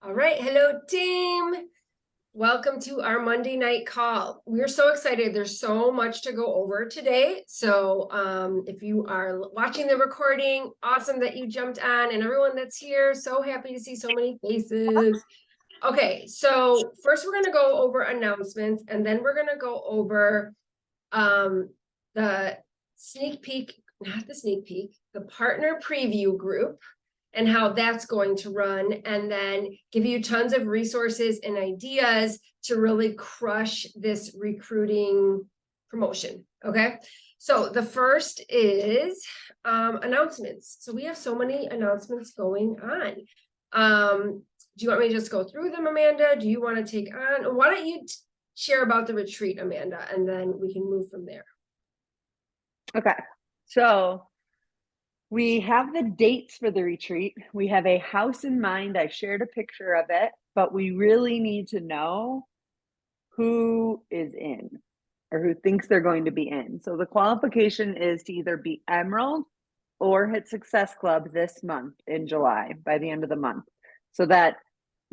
All right, hello team. Welcome to our Monday night call. We're so excited. There's so much to go over today. So if you are watching the recording, awesome that you jumped on, and everyone that's here, so happy to see so many faces. Okay, so first we're gonna go over announcements, and then we're gonna go over the sneak peek, not the sneak peek, the partner preview group and how that's going to run, and then give you tons of resources and ideas to really crush this recruiting promotion. Okay, so the first is announcements. So we have so many announcements going on. Do you want me to just go through them, Amanda? Do you want to take on? Why don't you share about the retreat, Amanda, and then we can move from there. Okay, so we have the dates for the retreat. We have a house in mind. I shared a picture of it, but we really need to know who is in or who thinks they're going to be in. So the qualification is to either be Emerald or hit Success Club this month in July, by the end of the month, so that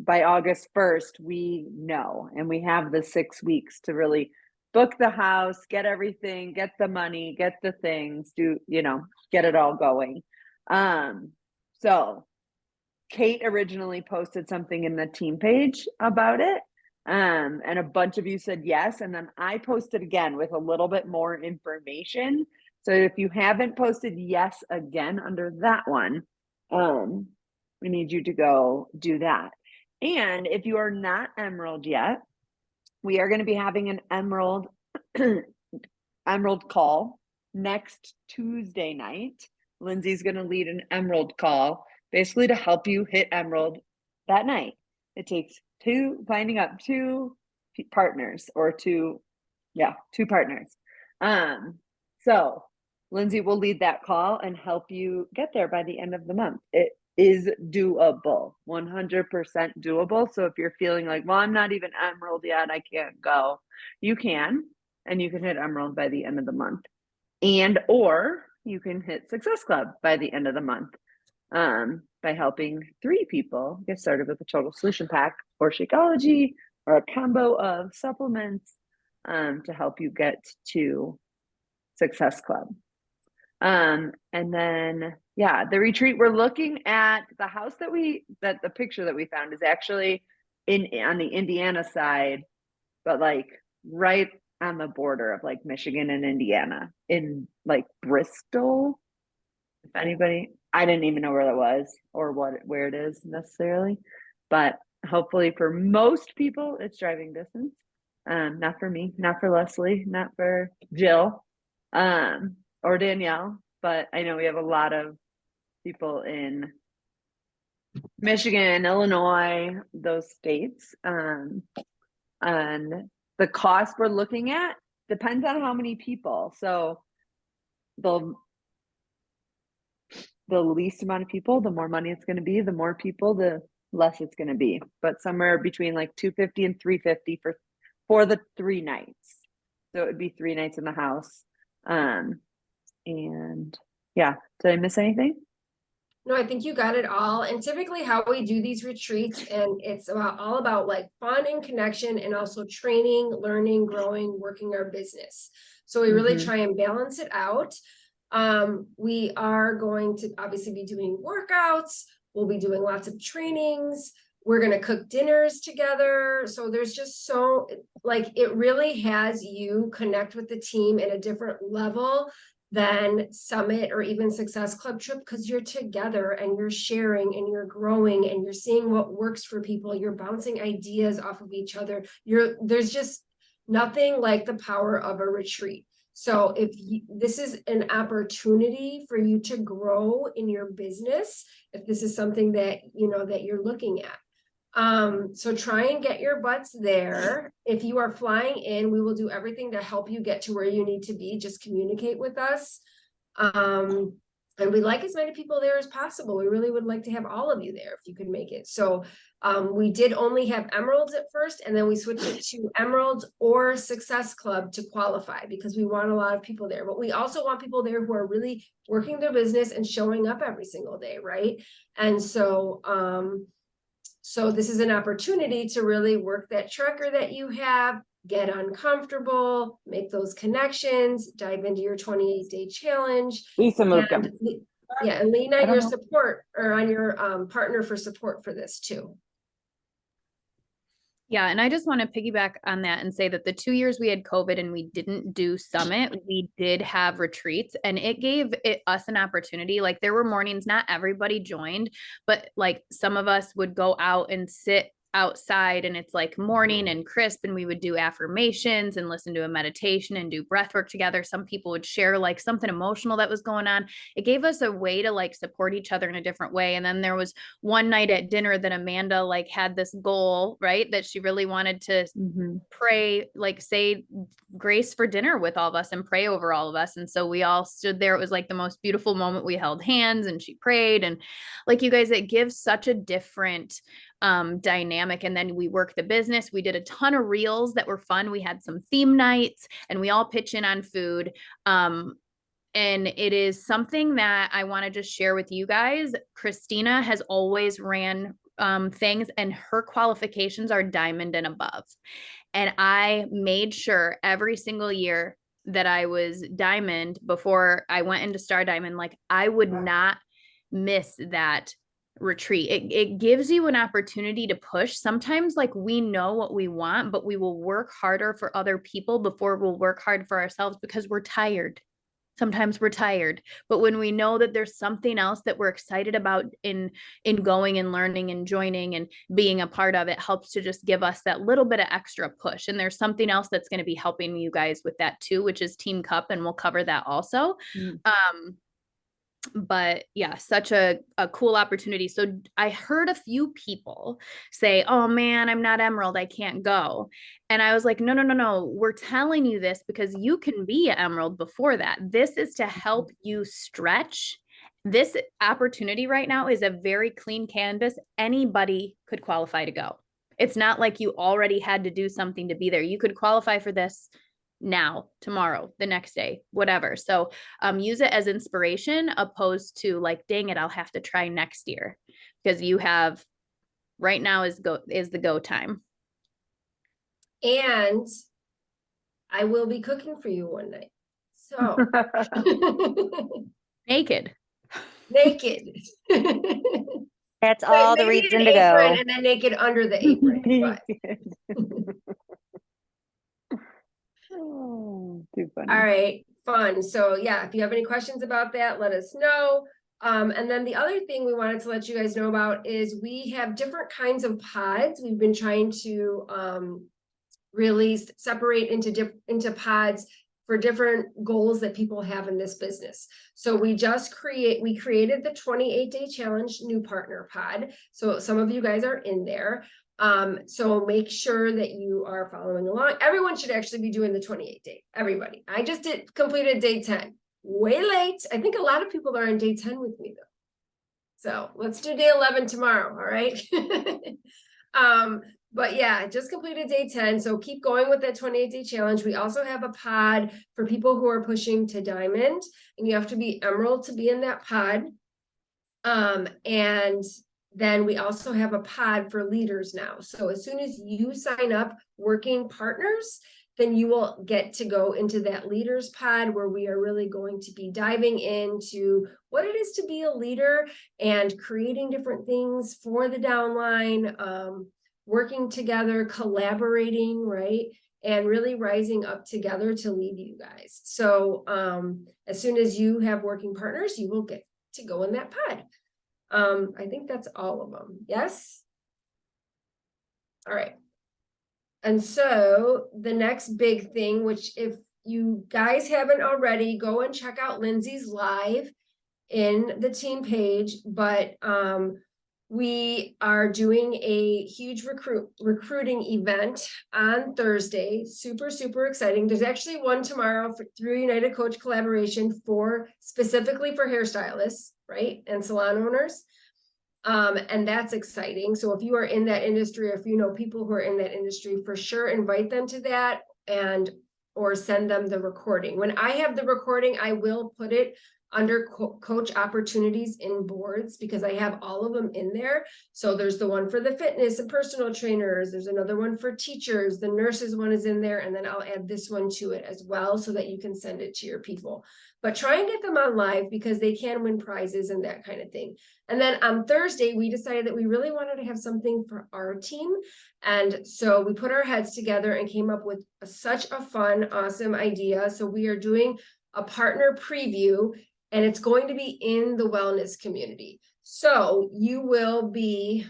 by August 1st, we know, and we have the 6 weeks to really book the house, get everything, get the money, get the things, get it all going. So Kate originally posted something in the team page about it. And a bunch of you said yes. And then I posted again with a little bit more information. So if you haven't posted yes again under that one, we need you to go do that. And if you are not Emerald yet, we are going to be having an Emerald call next Tuesday night. Lindsay's going to lead an Emerald call, basically to help you hit Emerald that night. It takes finding up two partners or two partners. So Lindsay will lead that call and help you get there by the end of the month. It is doable, 100% doable. So if you're feeling like, well, I'm not even Emerald yet, I can't go, you can, and you can hit Emerald by the end of the month, or you can hit Success Club by the end of the month by helping 3 people get started with a total solution pack or Shakeology or a combo of supplements to help you get to Success Club. And then, the retreat, we're looking at the house that the picture that we found is actually on the Indiana side, but like right on the border of like Michigan and Indiana, in like Bristol. If anybody, I didn't even know where that was or where it is necessarily, but hopefully for most people it's driving distance. Not for me, not for Leslie, not for Jill, or Danielle, but I know we have a lot of people in Michigan, Illinois, those states. And the cost we're looking at depends on how many people. So the least amount of people, the more money it's going to be. The more people, the less it's going to be. But somewhere between like $250 and $350 for the 3 nights. So it would be 3 nights in the house. And yeah, did I miss anything? No, I think you got it all. And typically how we do these retreats, and it's all about like fun and connection, and also training, learning, growing, working our business. So we really try and balance it out. We are going to obviously be doing workouts. We'll be doing lots of trainings. We're going to cook dinners together. So there's just so like, it really has you connect with the team at a different level than Summit or even Success Club trip, because you're together and you're sharing and you're growing and you're seeing what works for people. You're bouncing ideas off of each other. There's just nothing like the power of a retreat. So if this is an opportunity for you to grow in your business, if this is something that that you're looking at, so try and get your butts there. If you are flying in, we will do everything to help you get to where you need to be. Just communicate with us. And we'd like as many people there as possible. We really would like to have all of you there if you could make it. So we did only have Emeralds at first, and then we switched it to Emeralds or Success Club to qualify, because we want a lot of people there. But we also want people there who are really working their business and showing up every single day, right? And so so this is an opportunity to really work that tracker that you have, get uncomfortable, make those connections, dive into your 28-day challenge. Lisa moved And him. yeah, and lean I on don't your know. support, or on your partner for support for this too. Yeah, and I just want to piggyback on that and say that the 2 years we had COVID and we didn't do summit, we did have retreats, and it gave us an opportunity. Like, there were mornings, not everybody joined, but like some of us would go out and sit outside, and it's like morning and crisp, and we would do affirmations and listen to a meditation and do breath work together. Some people would share like something emotional that was going on. It gave us a way to like support each other in a different way. And then there was one night at dinner that Amanda like had this goal, right? That she really wanted to pray, like say grace for dinner with all of us and pray over all of us. And so we all stood there. It was like the most beautiful moment. We held hands and she prayed. And like, you guys, it gives such a different dynamic. And then we work the business. We did a ton of reels that were fun. We had some theme nights, and we all pitch in on food. And it is something that I want to just share with you guys. Christina has always ran things, and her qualifications are diamond and above. And I made sure every single year that I was diamond before I went into Star Diamond, like I would not miss that retreat. It gives you an opportunity to push. Sometimes like we know what we want, but we will work harder for other people before we'll work hard for ourselves, because we're tired. Sometimes we're tired, but when we know that there's something else that we're excited about in going and learning and joining and being a part of, it helps to just give us that little bit of extra push. And there's something else that's going to be helping you guys with that too, which is Team Cup, and we'll cover that also. But yeah, such a cool opportunity. So I heard a few people say, oh man, I'm not Emerald, I can't go. And I was like, no, we're telling you this because you can be an Emerald before that. This is to help you stretch. This opportunity right now is a very clean canvas. Anybody could qualify to go. It's not like you already had to do something to be there. You could qualify for this now, tomorrow, the next day, whatever. So use it as inspiration, opposed to like, dang it, I'll have to try next year, because you have right now is the go time. And I will be cooking for you one night. So Naked. That's all the maybe reason an to go. apron, and then naked under the apron. But Oh, too funny. all right, fun. So yeah, if you have any questions about that, let us know. And then the other thing we wanted to let you guys know about is we have different kinds of pods. We've been trying to really separate into pods for different goals that people have in this business. So we created the 28-day challenge new partner pod. So some of you guys are in there. So make sure that you are following along. Everyone should actually be doing the 28-day. Everybody. I just completed day 10. Way late. I think a lot of people are on day 10 with me though. So let's do day 11 tomorrow. All right. But yeah, I just completed day 10. So keep going with that 28-day challenge. We also have a pod for people who are pushing to diamond, and you have to be Emerald to be in that pod. And then we also have a pod for leaders now. So as soon as you sign up working partners, then you will get to go into that leaders pod, where we are really going to be diving into what it is to be a leader and creating different things for the downline, working together, collaborating, right? And really rising up together to lead you guys. So as soon as you have working partners, you will get to go in that pod. I think that's all of them. Yes. All right. And so the next big thing, which if you guys haven't already, go and check out Lindsay's live in the team page. But we are doing a huge recruiting event on Thursday. Super, super exciting. There's actually one tomorrow through United Coach collaboration specifically for hairstylists, right? And salon owners. And that's exciting. So if you are in that industry, or if you know people who are in that industry, for sure, invite them to that or send them the recording. When I have the recording, I will put it under coach opportunities in boards because I have all of them in there. So there's the one for the fitness and personal trainers. There's another one for teachers. The nurses one is in there. And then I'll add this one to it as well so that you can send it to your people. But try and get them on live because they can win prizes and that kind of thing. And then on Thursday, we decided that we really wanted to have something for our team. And so we put our heads together and came up with such a fun, awesome idea. So we are doing a partner preview, and it's going to be in the wellness community. So you will be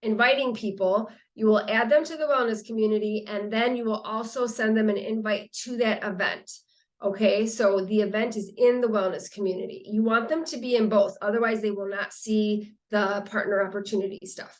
inviting people, you will add them to the wellness community, and then you will also send them an invite to that event. Okay, so the event is in the wellness community. You want them to be in both, otherwise they will not see the partner opportunity stuff.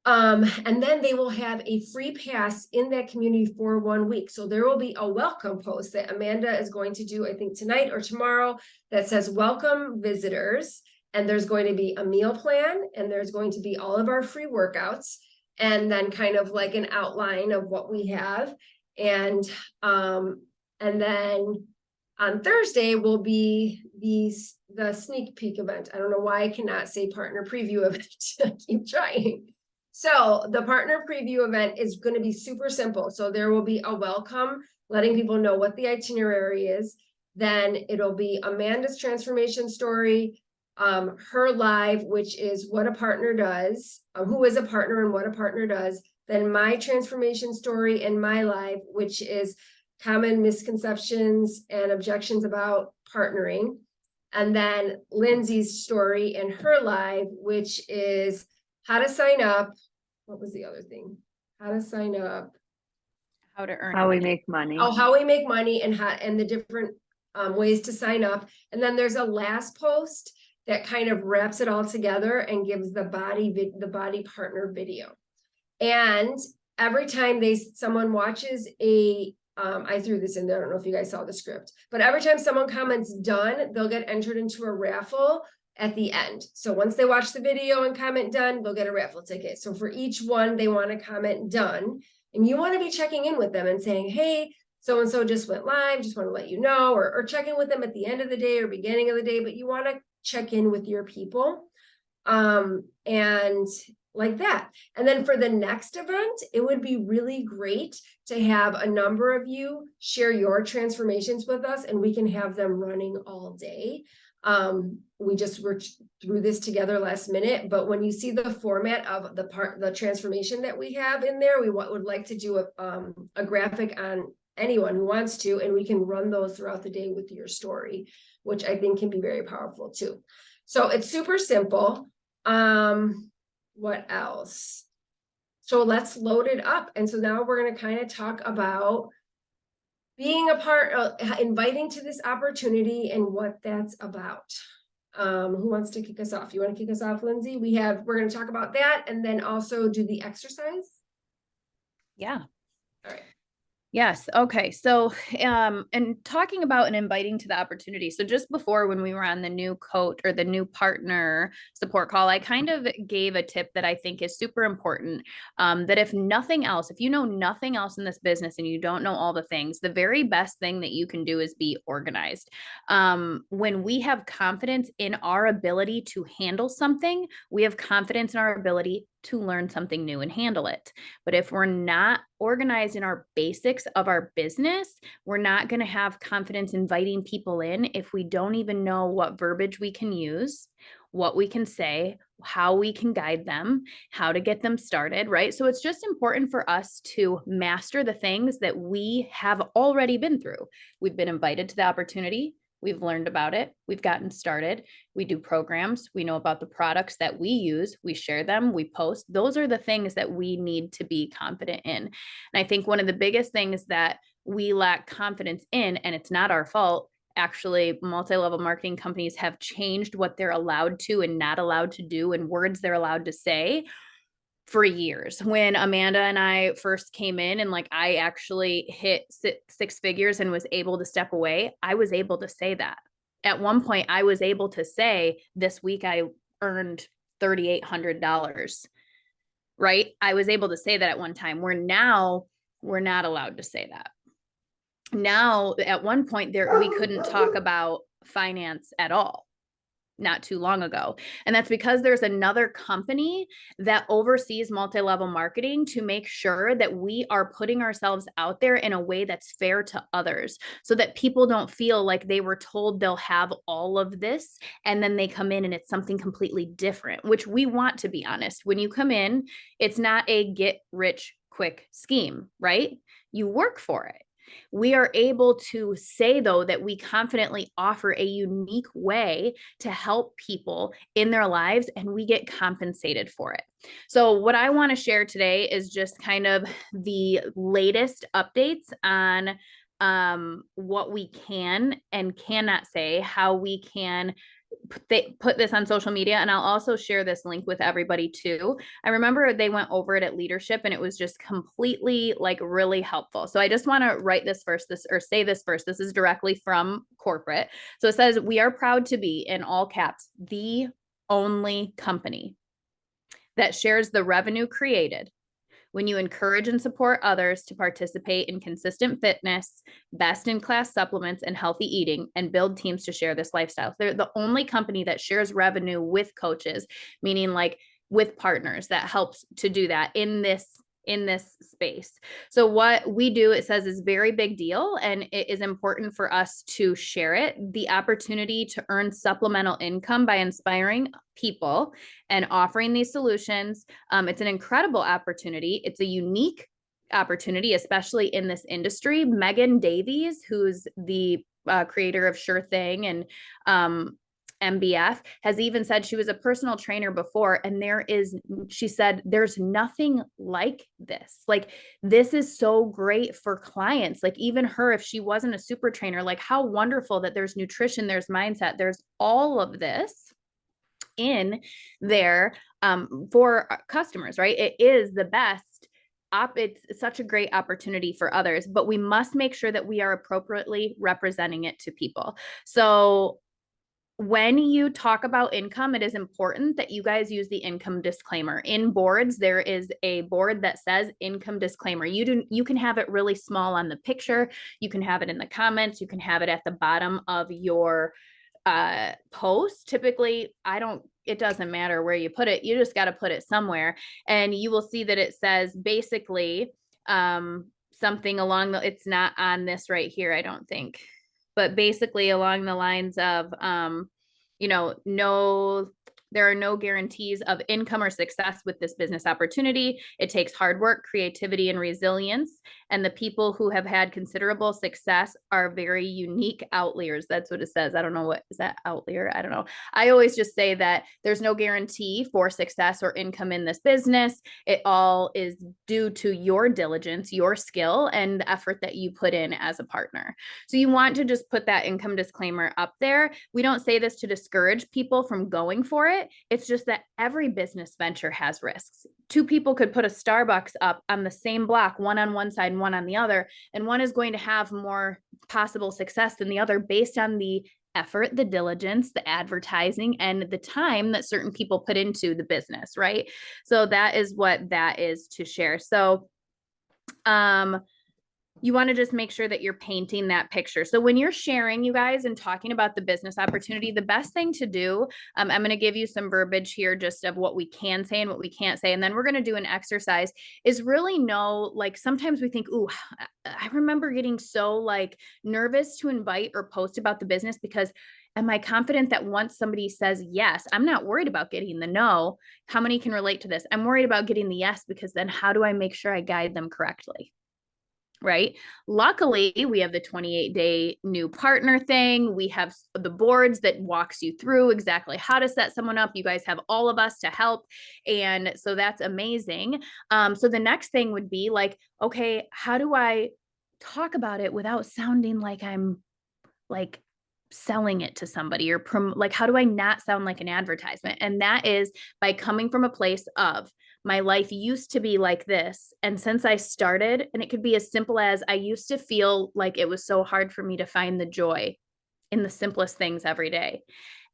And then they will have a free pass in that community for 1 week. So there will be a welcome post that Amanda is going to do, I think tonight or tomorrow, that says welcome visitors. And there's going to be a meal plan, and there's going to be all of our free workouts, and then kind of like an outline of what we have. And then on Thursday will be the sneak peek event. I don't know why I cannot say partner preview event. I keep trying. So the partner preview event is going to be super simple. So there will be a welcome, letting people know what the itinerary is. Then it'll be Amanda's transformation story, her live, which is what a partner does, who is a partner and what a partner does. Then my transformation story and my live, which is common misconceptions and objections about partnering. And then Lindsay's story and her live, which is how to sign up. What was the other thing? How to sign up. How to earn How we money. make money. Oh, how we make money and the different ways to sign up. And then there's a last post that kind of wraps it all together and gives the body partner video. And every time someone watches I threw this in there, I don't know if you guys saw the script, but every time someone comments done, they'll get entered into a raffle at the end. So once they watch the video and comment done, they'll get a raffle ticket. So for each one, they want to comment done, and you want to be checking in with them and saying, hey, so-and-so just went live, just want to let you know, or check in with them at the end of the day or beginning of the day, but you want to check in with your people. And like that. And then for the next event, it would be really great to have a number of you share your transformations with us, and we can have them running all day. We just were through this together last minute, but when you see the format of the transformation that we have in there, we would like to do a graphic on anyone who wants to, and we can run those throughout the day with your story, which I think can be very powerful too. So it's super simple. What else? So let's load it up. And so now we're going to kind of talk about being a part of inviting to this opportunity and what that's about. Who wants to kick us off? You want to kick us off, Lindsay? We're going to talk about that and then also do the exercise. Yeah. All right. Yes. Okay. So, and talking about and inviting to the opportunity. So just before, when we were on the new coach or the new partner support call, I kind of gave a tip that I think is super important. That if nothing else, if you know nothing else in this business and you don't know all the things, the very best thing that you can do is be organized. When we have confidence in our ability to handle something, we have confidence in our ability to learn something new and handle it. But if we're not organized in our basics of our business, we're not going to have confidence inviting people in if we don't even know what verbiage we can use, what we can say, how we can guide them, how to get them started, right? So it's just important for us to master the things that we have already been through. We've been invited to the opportunity. We've learned about it. We've gotten started. We do programs. We know about the products that we use. We share them. We post. Those are the things that we need to be confident in. And I think one of the biggest things that we lack confidence in, and it's not our fault, actually multi-level marketing companies have changed what they're allowed to and not allowed to do and words they're allowed to say for years. When Amanda and I first came in and like I actually hit six figures and was able to step away, I was able to say that. At one point, I was able to say, this week I earned $3,800, right? I was able to say that at one time, where now we're not allowed to say that. Now, at one point there, we couldn't talk about finance at all, not too long ago. And that's because there's another company that oversees multi-level marketing to make sure that we are putting ourselves out there in a way that's fair to others, so that people don't feel like they were told they'll have all of this and then they come in and it's something completely different, which we want to be honest. When you come in, it's not a get rich quick scheme, right? You work for it. We are able to say, though, that we confidently offer a unique way to help people in their lives, and we get compensated for it. So what I want to share today is just kind of the latest updates on what we can and cannot say, how we can put this on social media. And I'll also share this link with everybody too. I remember they went over it at leadership and it was just completely like really helpful. So I just want to write this first, say this first. This is directly from corporate. So it says, we are proud to be, in all caps, the only company that shares the revenue created when you encourage and support others to participate in consistent fitness, best-in-class supplements, and healthy eating, and build teams to share this lifestyle. They're the only company that shares revenue with coaches, meaning like with partners, that helps to do that in this space. So what we do, it says, is very big deal, and it is important for us to share it. The opportunity to earn supplemental income by inspiring people and offering these solutions. It's an incredible opportunity. It's a unique opportunity, especially in this industry. Megan Davies, who's the creator of Sure Thing and MBF, has even said she was a personal trainer before, and she said, there's nothing like this. Like, this is so great for clients. Like, even her, if she wasn't a super trainer, like, how wonderful that there's nutrition, there's mindset, there's all of this in there for customers, right? It is the best. It's such a great opportunity for others, but we must make sure that we are appropriately representing it to people. So when you talk about income, it is important that you guys use the income disclaimer. In boards, there is a board that says income disclaimer. You can have it really small on the picture. You can have it in the comments. You can have it at the bottom of your post. Typically, it doesn't matter where you put it. You just got to put it somewhere. And you will see that it says basically something along it's not on this right here, I don't think, but basically along the lines of, there are no guarantees of income or success with this business opportunity. It takes hard work, creativity, and resilience. And the people who have had considerable success are very unique outliers. That's what it says. I don't know, what is that, outlier? I don't know. I always just say that there's no guarantee for success or income in this business. It all is due to your diligence, your skill, and the effort that you put in as a partner. So you want to just put that income disclaimer up there. We don't say this to discourage people from going for it. It's just that every business venture has risks. Two people could put a Starbucks up on the same block, one on one side and one on the other, and one is going to have more possible success than the other based on the effort, the diligence, the advertising, and the time that certain people put into the business, right? So that is what that is to share. So you want to just make sure that you're painting that picture. So when you're sharing, you guys, and talking about the business opportunity, the best thing to do, I'm going to give you some verbiage here just of what we can say and what we can't say. And then we're going to do an exercise, is really know, like, sometimes we think, ooh, I remember getting so like nervous to invite or post about the business because am I confident that once somebody says yes, I'm not worried about getting the no. How many can relate to this? I'm worried about getting the yes, because then how do I make sure I guide them correctly? Right? Luckily, we have the 28-day new partner thing. We have the boards that walks you through exactly how to set someone up. You guys have all of us to help. And so that's amazing. So the next thing would be like, okay, how do I talk about it without sounding like I'm like selling it to somebody or like, how do I not sound like an advertisement? And that is by coming from a place of, my life used to be like this. And since I started, and it could be as simple as, I used to feel like it was so hard for me to find the joy in the simplest things every day.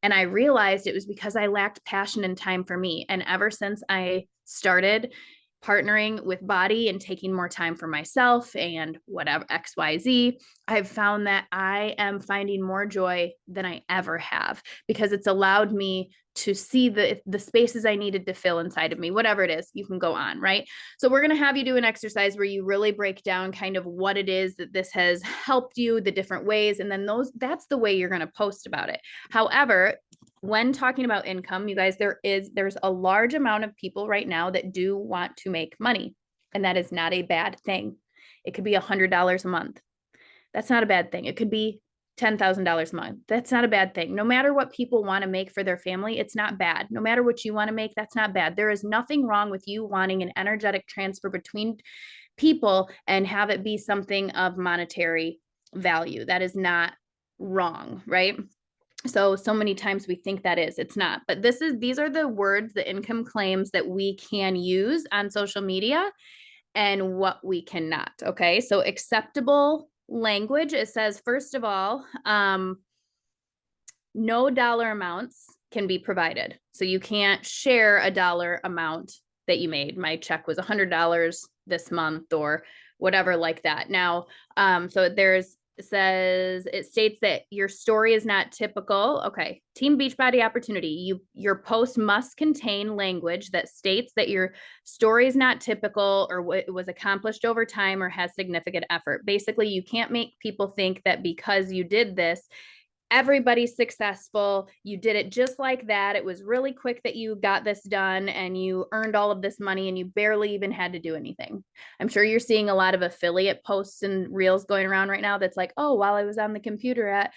And I realized it was because I lacked passion and time for me. And ever since I started partnering with Body and taking more time for myself and whatever XYZ, I've found that I am finding more joy than I ever have, because it's allowed me to see the spaces I needed to fill inside of me, whatever it is. You can go on, right? So we're going to have you do an exercise where you really break down kind of what it is that this has helped you, the different ways, and then that's the way you're going to post about it. However, when talking about income, you guys, there's a large amount of people right now that do want to make money, and that is not a bad thing. It could be $100 a month. That's not a bad thing. It could be $10,000 a month. That's not a bad thing. No matter what people want to make for their family, it's not bad. No matter what you want to make, that's not bad. There is nothing wrong with you wanting an energetic transfer between people and have it be something of monetary value. That is not wrong, right? So many times we think that is, it's not, but these are the words, the income claims that we can use on social media and what we cannot. Okay. So acceptable language, it says, first of all, no dollar amounts can be provided. So you can't share a dollar amount that you made. My check was $100 this month or whatever like that. Now, so it states that your story is not typical. Okay. Team Beachbody Opportunity. Your post must contain language that states that your story is not typical or it was accomplished over time or has significant effort. Basically, you can't make people think that because you did this, everybody's successful. You did it just like that. It was really quick that you got this done and you earned all of this money and you barely even had to do anything. I'm sure you're seeing a lot of affiliate posts and reels going around right now that's like, oh, while I was on the computer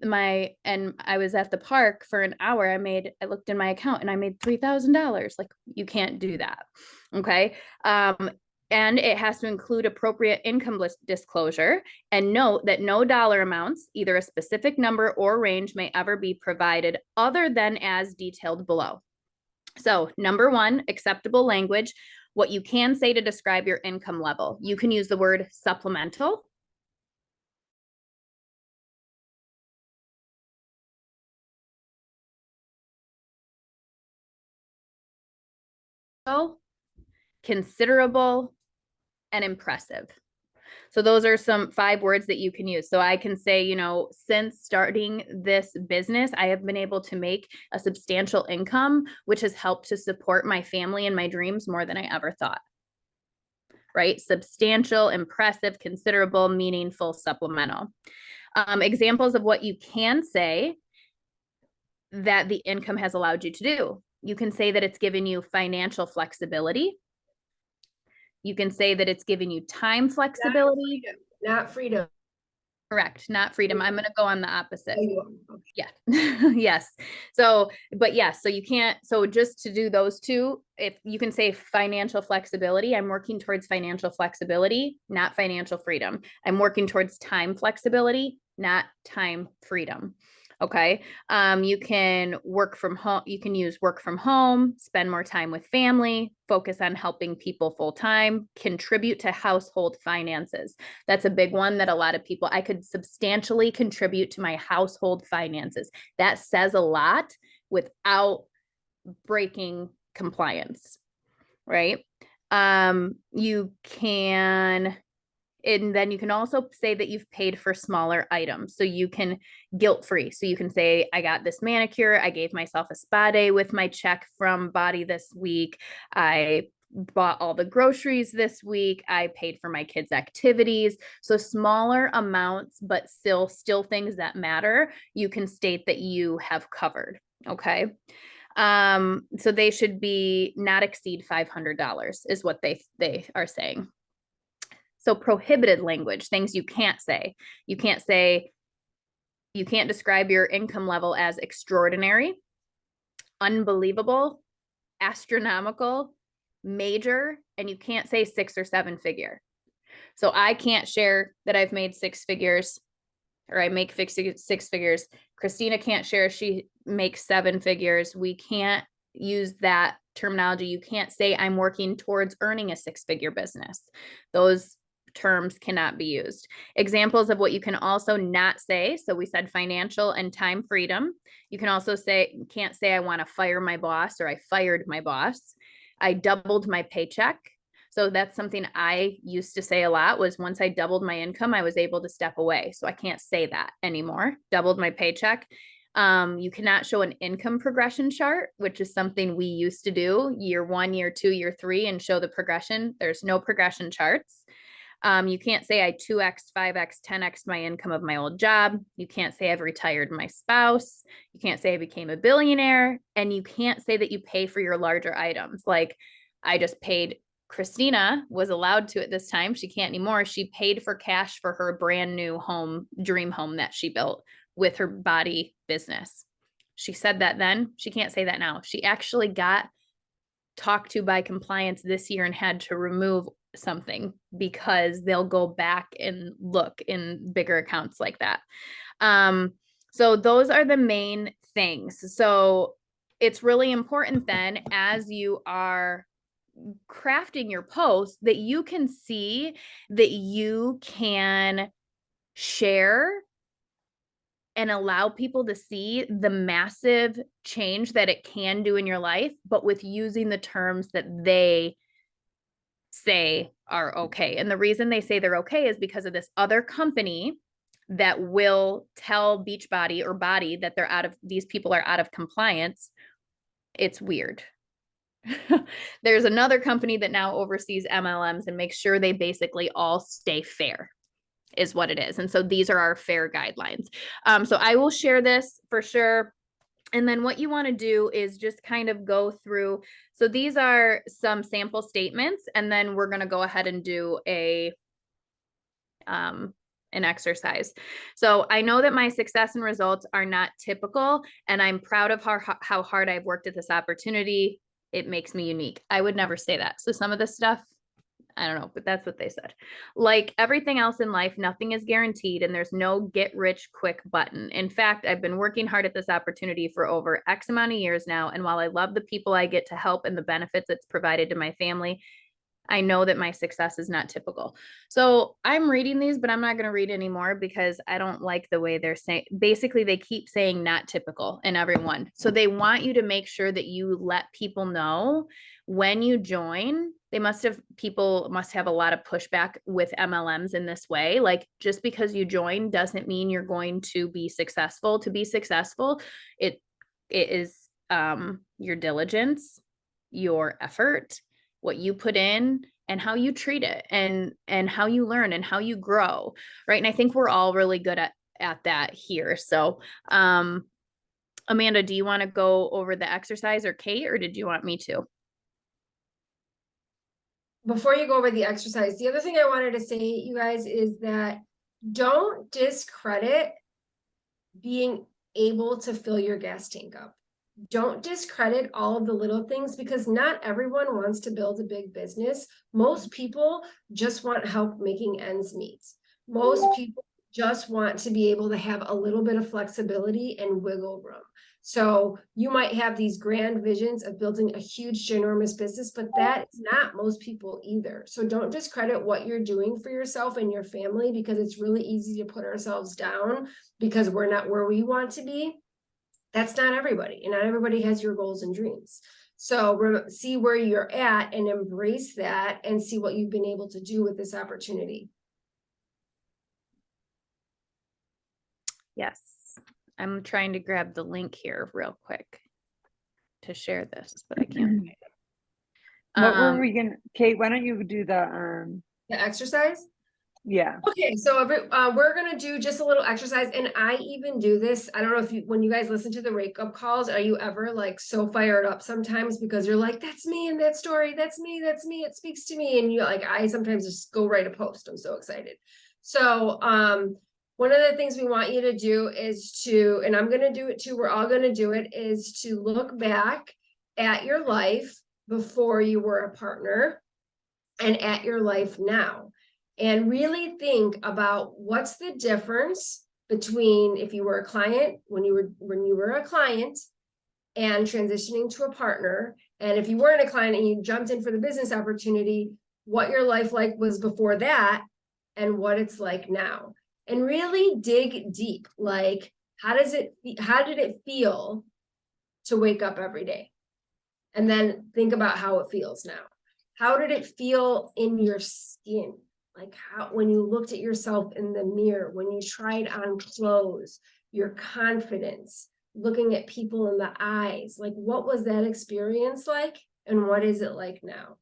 and I was at the park for an hour, I looked in my account and I made $3,000. Like, you can't do that. Okay. And it has to include appropriate income disclosure, and note that no dollar amounts, either a specific number or range, may ever be provided other than as detailed below. So number one, acceptable language, what you can say to describe your income level. You can use the word supplemental. Considerable, and impressive. So those are some 5 words that you can use. So I can say, since starting this business, I have been able to make a substantial income, which has helped to support my family and my dreams more than I ever thought. Right? Substantial, impressive, considerable, meaningful, supplemental. Examples of what you can say that the income has allowed you to do. You can say that it's given you financial flexibility. You can say that it's giving you time flexibility. Not freedom. Correct. Not freedom. I'm going to go on the opposite. Okay. Yeah. Yes. So you can't, so just to do those two, if you can say financial flexibility, I'm working towards financial flexibility, not financial freedom. I'm working towards time flexibility, not time freedom. Okay. You can work from home. You can use work from home, spend more time with family, focus on helping people full time, contribute to household finances. That's a big one that a lot of people, I could substantially contribute to my household finances. That says a lot without breaking compliance, right? You can, and then you can also say that you've paid for smaller items. So you can guilt-free. So you can say, I got this manicure. I gave myself a spa day with my check from Body this week. I bought all the groceries this week. I paid for my kids' activities. So smaller amounts, but still things that matter. You can state that you have covered. Okay. So they should be not exceed $500 is what they are saying. So prohibited language, things you can't say. You can't describe your income level as extraordinary, unbelievable, astronomical, major, and you can't say 6 or 7 figure. So I can't share that I've made 6 figures or I make six figures. Christina can't share, she makes 7 figures. We can't use that terminology. You can't say I'm working towards earning a 6-figure business. Those terms cannot be used. Examples of what you can also not say. So we said financial and time freedom. You can also say, can't say I want to fire my boss or I fired my boss. I doubled my paycheck. So that's something I used to say a lot, was once I doubled my income, I was able to step away. So I can't say that anymore. Doubled my paycheck. You cannot show an income progression chart, which is something we used to do year 1, year 2, year 3, and show the progression. There's no progression charts. You can't say I 2x, 5x, 10x my income of my old job. You can't say I've retired my spouse. You can't say I became a billionaire. And you can't say that you pay for your larger items. Like I just paid, Christina was allowed to at this time. She can't anymore. She paid for cash for her brand new home, dream home that she built with her body business. She said that then. She can't say that now. She actually got talked to by compliance this year and had to remove something because they'll go back and look in bigger accounts like that. So those are the main things. So it's really important then, as you are crafting your post, that you can see that you can share and allow people to see the massive change that it can do in your life, but with using the terms that they say are okay. And the reason they say they're okay is because of this other company that will tell Beachbody or Body that these people are out of compliance. It's weird. There's another company that now oversees MLMs and makes sure they basically all stay fair, is what it is. And so these are our fair guidelines. So I will share this for sure. And then what you want to do is just kind of go through. So these are some sample statements, and then we're going to go ahead and do an exercise. So I know that my success and results are not typical, and I'm proud of how hard I've worked at this opportunity. It makes me unique. I would never say that. So some of this stuff, I don't know, but that's what they said. Like everything else in life, nothing is guaranteed and there's no get rich quick button. In fact, I've been working hard at this opportunity for over X amount of years now. And while I love the people I get to help and the benefits it's provided to my family, I know that my success is not typical. So I'm reading these, but I'm not going to read anymore because I don't like the way they're saying. Basically, they keep saying not typical in everyone. So they want you to make sure that you let people know when you join. People must have a lot of pushback with MLMs in this way. Like just because you join doesn't mean you're going to be successful. To be successful, it is your diligence, your effort, what you put in, and how you treat it, and how you learn and how you grow, right? And I think we're all really good at that here. So Amanda, do you want to go over the exercise, or Kate, or did you want me to? Before you go over the exercise, the other thing I wanted to say, you guys, is that don't discredit being able to fill your gas tank up. Don't discredit all of the little things, because not everyone wants to build a big business. Most people just want help making ends meet. Most people just want to be able to have a little bit of flexibility and wiggle room. So you might have these grand visions of building a huge, ginormous business, but that is not most people either. So don't discredit what you're doing for yourself and your family, because it's really easy to put ourselves down because we're not where we want to be. That's not everybody, and not everybody has your goals and dreams. So see where you're at and embrace that, and see what you've been able to do with this opportunity. Yes. I'm trying to grab the link here real quick to share this, but I can't. What were we gonna, Kate, why don't you do The exercise? yeah. Okay, so we're gonna do just a little exercise, and I even do this. I don't know if when you guys listen to the wake up calls, are you ever like so fired up sometimes because you're like, that's me in that story, that's me, it speaks to me, and you like, I sometimes just go write a post. I'm so excited. So one of the things we want you to do is to, and I'm gonna do it too, we're all gonna do it, is to look back at your life before you were a partner and at your life now. And really think about what's the difference between if you were a client, when you were a client and transitioning to a partner, and if you weren't a client and you jumped in for the business opportunity, what your life like was before that and what it's like now. And really dig deep, like how did it feel to wake up every day? And then think about how it feels now. How did it feel in your skin? Like how, when you looked at yourself in the mirror, when you tried on clothes, your confidence, looking at people in the eyes, like what was that experience like? And what is it like now?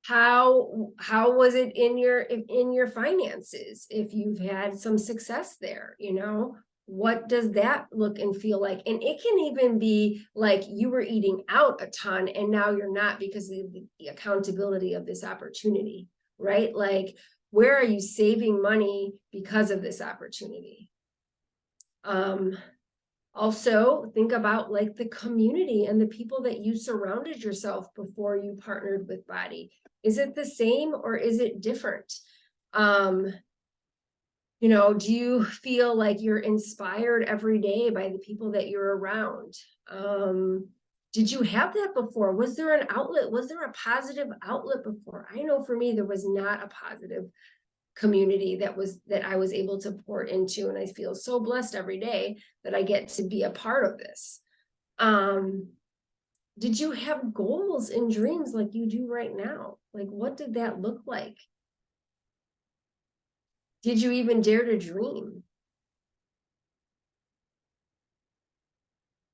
How was it in your finances? If you've had some success there, you know, what does that look and feel like? And it can even be like you were eating out a ton and now you're not because of the accountability of this opportunity, right? Like, where are you saving money because of this opportunity? Also think about like the community and the people that you surrounded yourself before you partnered with Body. Is it the same or is it different? You know, do you feel like you're inspired every day by the people that you're around? Did you have that before? Was there an outlet? Was there a positive outlet before? I know for me, there was not a positive community that I was able to pour into, and I feel so blessed every day that I get to be a part of this. Did you have goals and dreams like you do right now? Like, what did that look like? Did you even dare to dream?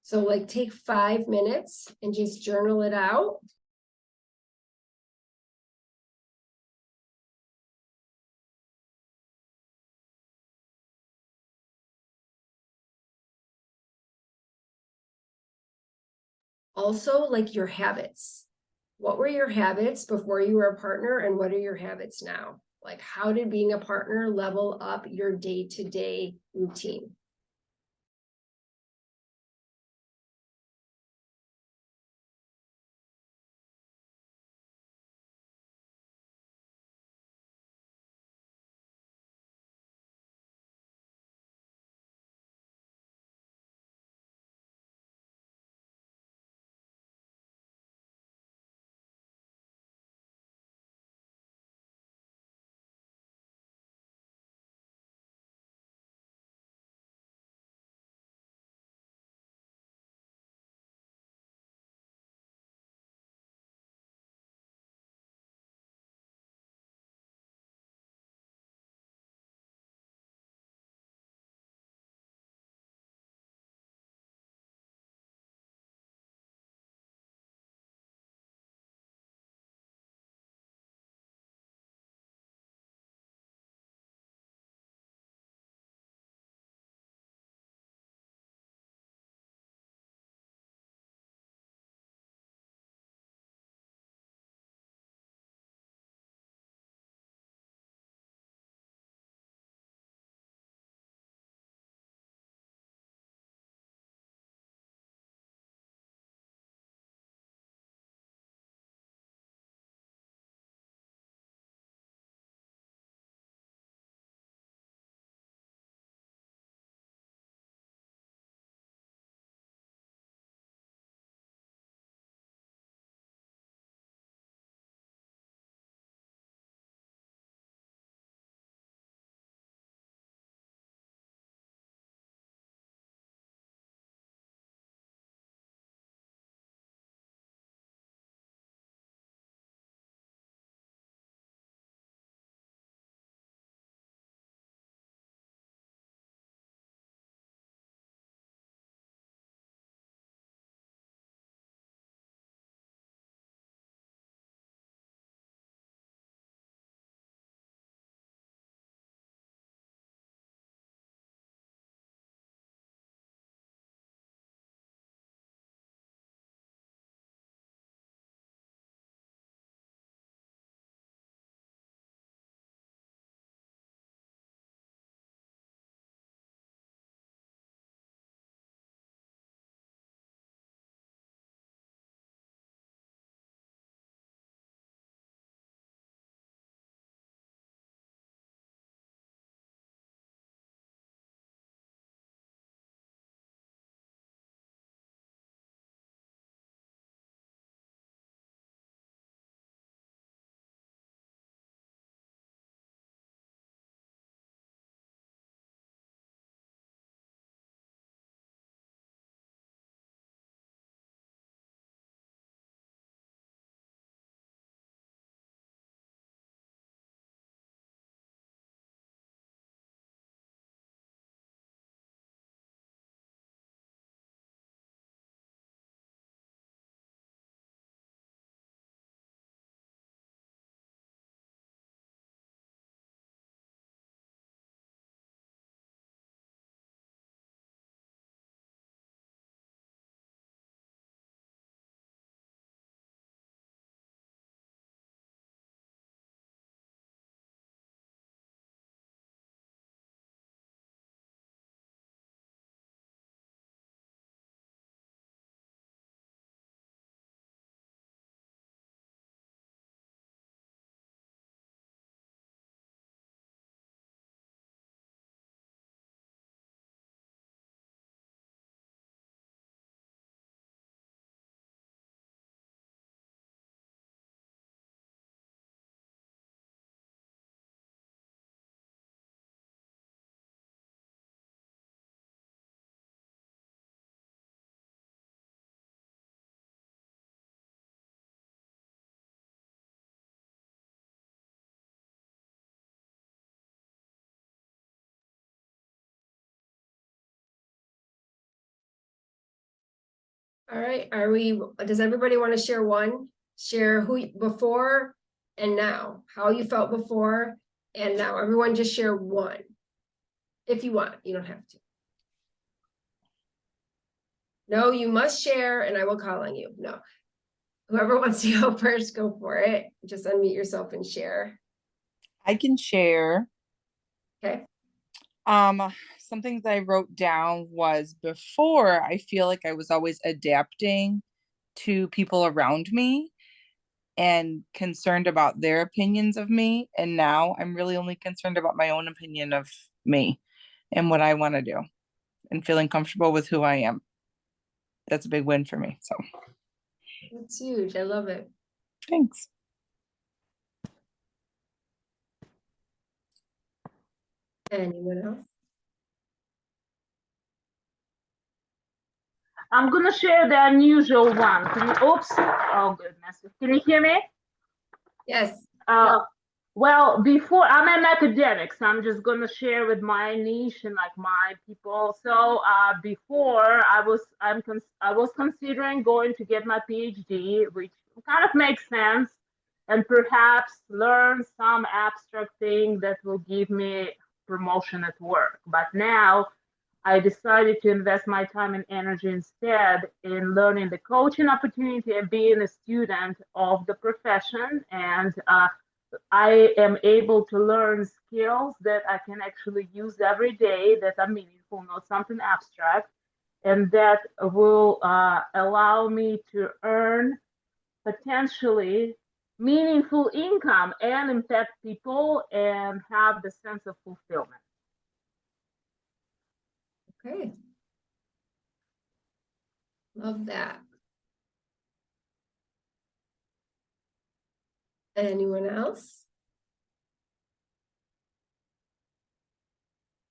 So like take 5 minutes and just journal it out. Also, like your habits. What were your habits before you were a partner and what are your habits now? Like, how did being a partner level up your day-to-day routine? All right, does everybody want to share one? Share before and now, how you felt before and now. Everyone just share one. If you want, you don't have to. No, you must share and I will call on you. No. Whoever wants to go first, go for it. Just unmute yourself and share. I can share. Okay. Something that I wrote down was before I feel like I was always adapting to people around me and concerned about their opinions of me. And now I'm really only concerned about my own opinion of me and what I want to do and feeling comfortable with who I am. That's a big win for me. So That's huge. I love it. thanks. Anyone else? I'm gonna share the unusual one. Oops, oh goodness. Can you hear me? Yes. Well, before I'm an academic, so I'm just gonna share with my niche and like my people. So before I was considering going to get my PhD, which kind of makes sense, and perhaps learn some abstract thing that will give me promotion at work. But now I decided to invest my time and energy instead in learning the coaching opportunity and being a student of the profession. And I am able to learn skills that I can actually use every day that are meaningful, not something abstract, and that will allow me to earn potentially meaningful income and impact people and have the sense of fulfillment. Okay. Love that. Anyone else?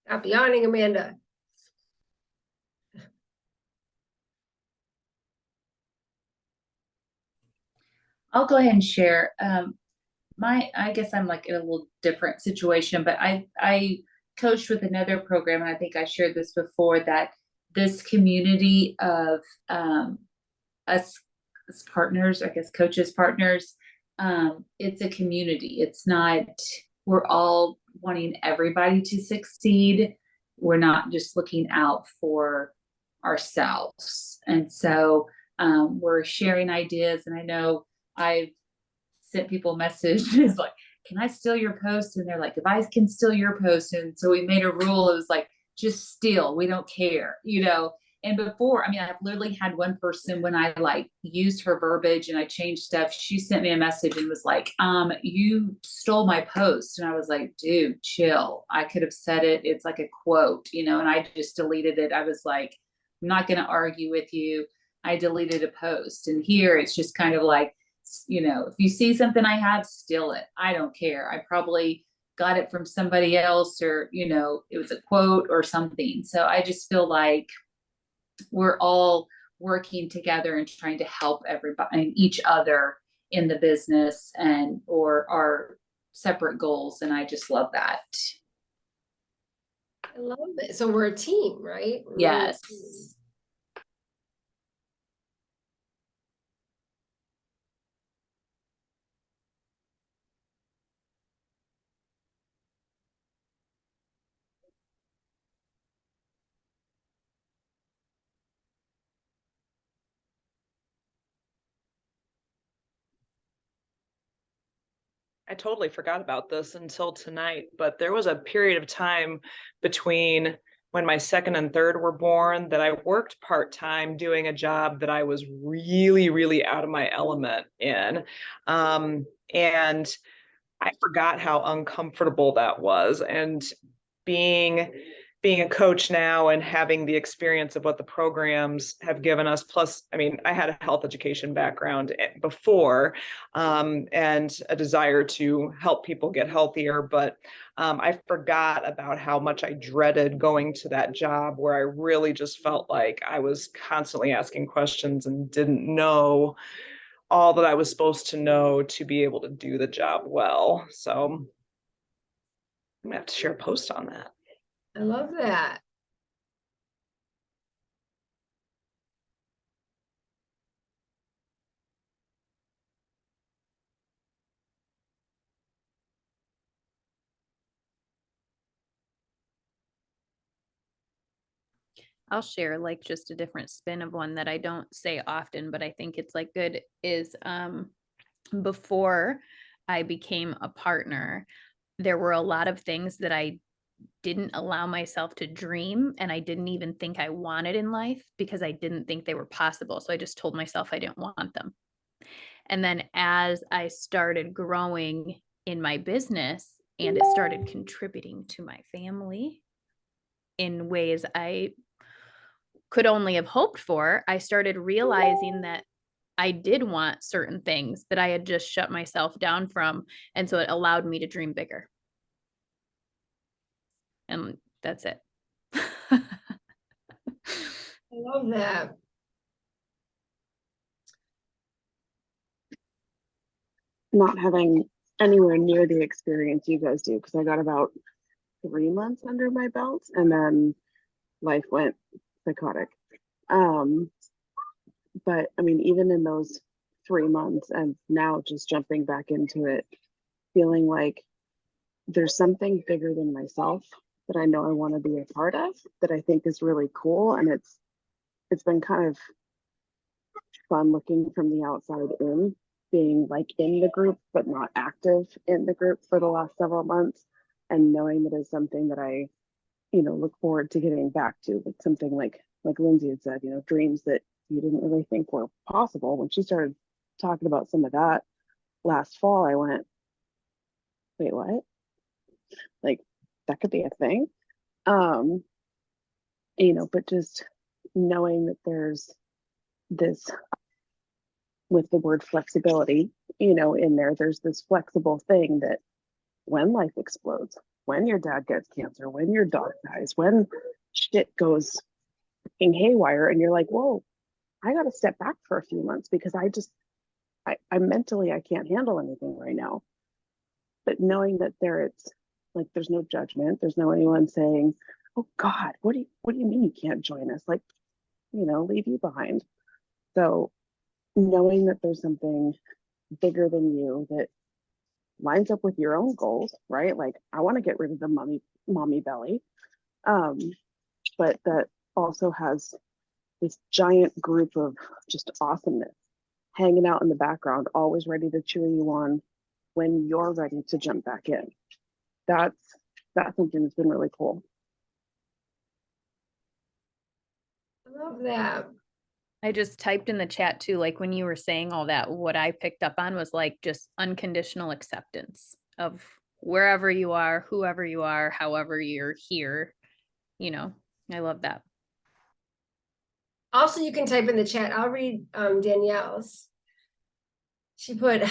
Stop yawning, Amanda. I'll go ahead and share. I guess I'm like in a little different situation, but I coached with another program, and I think I shared this before, that this community of us as partners, I guess coaches, partners, it's a community. It's not, we're all wanting everybody to succeed. We're not just looking out for ourselves. And so we're sharing ideas. And I know I've sent people messages like, can I steal your post? And they're like, if I can steal your post. And so we made a rule. It was like, just steal. We don't care, you know? And before, I mean, I've literally had one person, when I like used her verbiage and I changed stuff, she sent me a message and was like, you stole my post. And I was like, dude, chill. I could have said it. It's like a quote, you know, and I just deleted it. I was like, I'm not going to argue with you. I deleted a post. And here it's just kind of like, you know, if you see something I have, steal it. I don't care. I probably got it from somebody else, or, you know, it was a quote or something. So I just feel like we're all working together and trying to help everybody and each other in the business and or our separate goals. And I just love that. I love it. So we're a team, right? We're really a Yes. team. I totally forgot about this until tonight, but there was a period of time between when my second and third were born that I worked part-time doing a job that I was really, really out of my element in. And I forgot how uncomfortable that was. And being a coach now and having the experience of what the programs have given us, plus, I mean, I had a health education background before, and a desire to help people get healthier, but I forgot about how much I dreaded going to that job where I really just felt like I was constantly asking questions and didn't know all that I was supposed to know to be able to do the job well. So I'm gonna have to share a post on that. I love that. I'll share like just a different spin of one that I don't say often, but I think it's like good is before I became a partner, there were a lot of things that I didn't allow myself to dream and I didn't even think I wanted in life because I didn't think they were possible. So I just told myself I didn't want them. And then as I started growing in my business and it started contributing to my family in ways I could only have hoped for, I started realizing that I did want certain things that I had just shut myself down from. And so it allowed me to dream bigger. And that's it. I love that. Not having anywhere near the experience you guys do, because I got about 3 months under my belt and then life went psychotic. But I mean, even in those 3 months and now just jumping back into it, feeling like there's something bigger than myself that I know I want to be a part of, that I think is really cool. And it's been kind of fun looking from the outside in, being like in the group but not active in the group for the last several months, and knowing that is something that I, you know, look forward to getting back to. But something like Lindsay had said, you know, dreams that you didn't really think were possible. When she started talking about some of that last fall, I went, wait, what? Like, that could be a thing. You know, but just knowing that there's this, with the word flexibility, you know, in there, there's this flexible thing that when life explodes, when your dad gets cancer, when your dog dies, when shit goes fucking haywire and you're like, whoa, I got to step back for a few months because I mentally, I can't handle anything right now. But knowing that it's like, there's no judgment. There's no anyone saying, oh God, what do you mean you can't join us? Like, you know, leave you behind. So knowing that there's something bigger than you that lines up with your own goals, right? Like, I want to get rid of the mommy belly. But that also has this giant group of just awesomeness hanging out in the background, always ready to cheer you on when you're ready to jump back in. That's something that's been really cool. I love that. I just typed in the chat too, like when you were saying all that, what I picked up on was like just unconditional acceptance of wherever you are, whoever you are, however you're here. You know, I love that. Also, you can type in the chat. I'll read Danielle's. She put,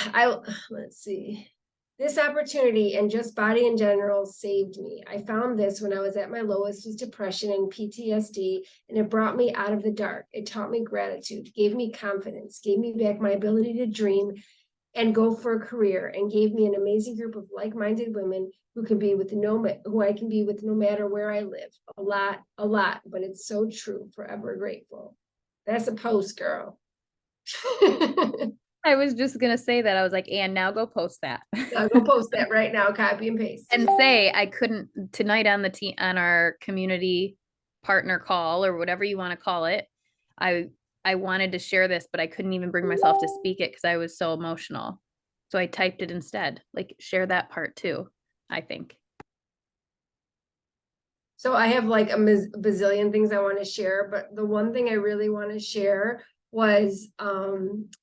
let's see. This opportunity and just body in general saved me. I found this when I was at my lowest with depression and PTSD, and it brought me out of the dark. It taught me gratitude, gave me confidence, gave me back my ability to dream and go for a career, and gave me an amazing group of like-minded women who I can be with no matter where I live. A lot, but it's so true. Forever grateful. That's a post, girl. I was just going to say that. I was like, and now go post that. I'll go post that right now, copy and paste. And say, I couldn't tonight on on our community partner call or whatever you want to call it. I wanted to share this, but I couldn't even bring myself to speak it because I was so emotional. So I typed it instead, like share that part too, I think. So I have like a bazillion things I want to share, but the one thing I really want to share was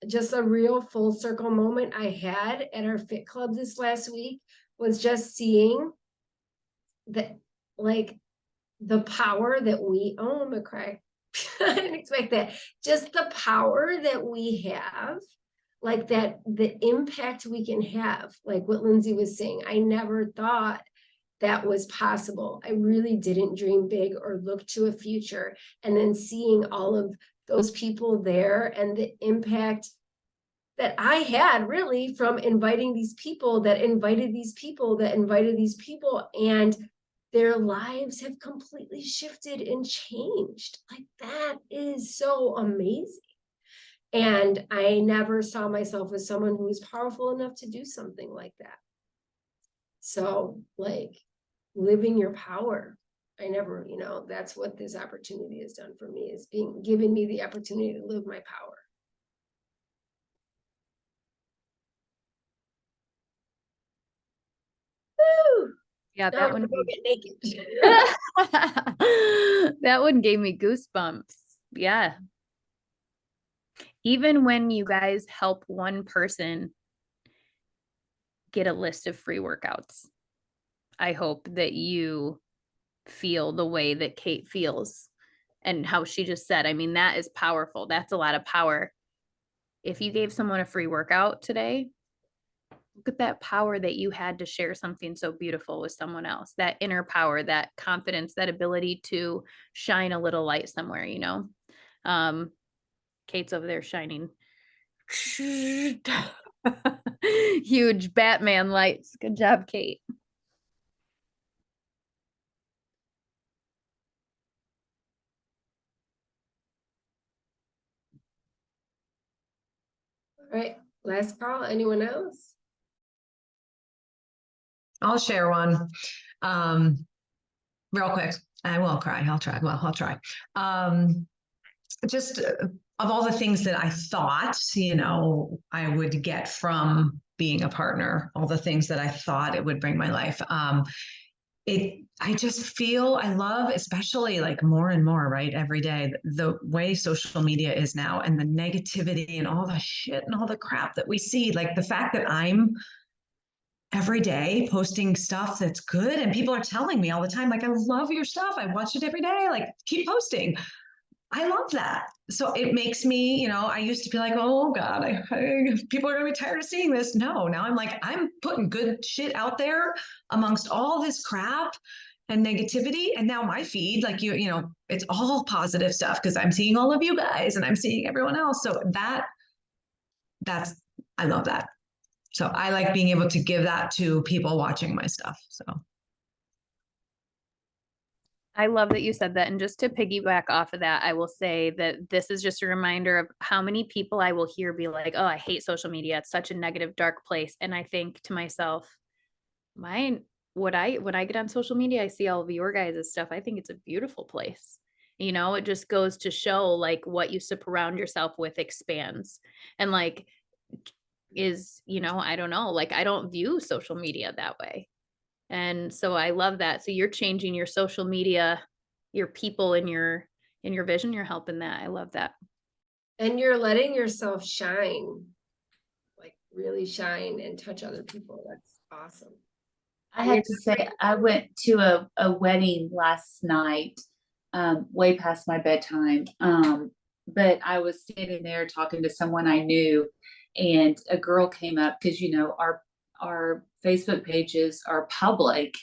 just a real full circle moment I had at our fit club this last week, was just seeing that, like, the power that we own, McCray. I didn't expect that. Just the power that we have, like that, the impact we can have, like what Lindsay was saying. I never thought that was possible. I really didn't dream big or look to a future. And then seeing all of those people there and the impact that I had really from inviting these people that invited these people that invited these people, and their lives have completely shifted and changed. Like, that is so amazing. And I never saw myself as someone who was powerful enough to do something like that. So, like, living your power. I never, that's what this opportunity has done for me, is giving me the opportunity to live my power. Woo! Yeah, Now that I'm one. gonna go get naked. That one gave me goosebumps. Yeah. Even when you guys help one person get a list of free workouts, I hope that you feel the way that Kate feels and how she just said. I mean, that is powerful. That's a lot of power. If you gave someone a free workout today, look at that power that you had to share something so beautiful with someone else, that inner power, that confidence, that ability to shine a little light somewhere, Kate's over there shining huge Batman lights. Good job, Kate. All right, last call. Anyone else? I'll share one. Real quick. I won't cry. I'll try. Well, I'll try. Just of all the things that I thought, I would get from being a partner, all the things that I thought it would bring my life. I just feel I love, especially like more and more, right? Every day, the way social media is now and the negativity and all the shit and all the crap that we see, like the fact that I'm every day posting stuff that's good and people are telling me all the time, like, I love your stuff. I watch it every day. Like, keep posting. I love that. So it makes me, I used to be like, oh God, people are going to be tired of seeing this. No, now I'm like, I'm putting good shit out there amongst all this crap and negativity. And now my feed, like it's all positive stuff because I'm seeing all of you guys and I'm seeing everyone else. So I love that. So I like being able to give that to people watching my stuff. So I love that you said that. And just to piggyback off of that, I will say that this is just a reminder of how many people I will hear be like, oh, I hate social media. It's such a negative, dark place. And I think to myself, when I get on social media, I see all of your guys' stuff. I think it's a beautiful place. It just goes to show like what you surround yourself with expands. And like I don't know, like I don't view social media that way. And so I love that. So you're changing your social media, your people in your vision, you're helping that. I love that. And you're letting yourself shine, like really shine and touch other people. That's awesome. I have to say, I went to a wedding last night, way past my bedtime. But I was standing there talking to someone I knew, and a girl came up because our Facebook pages are public,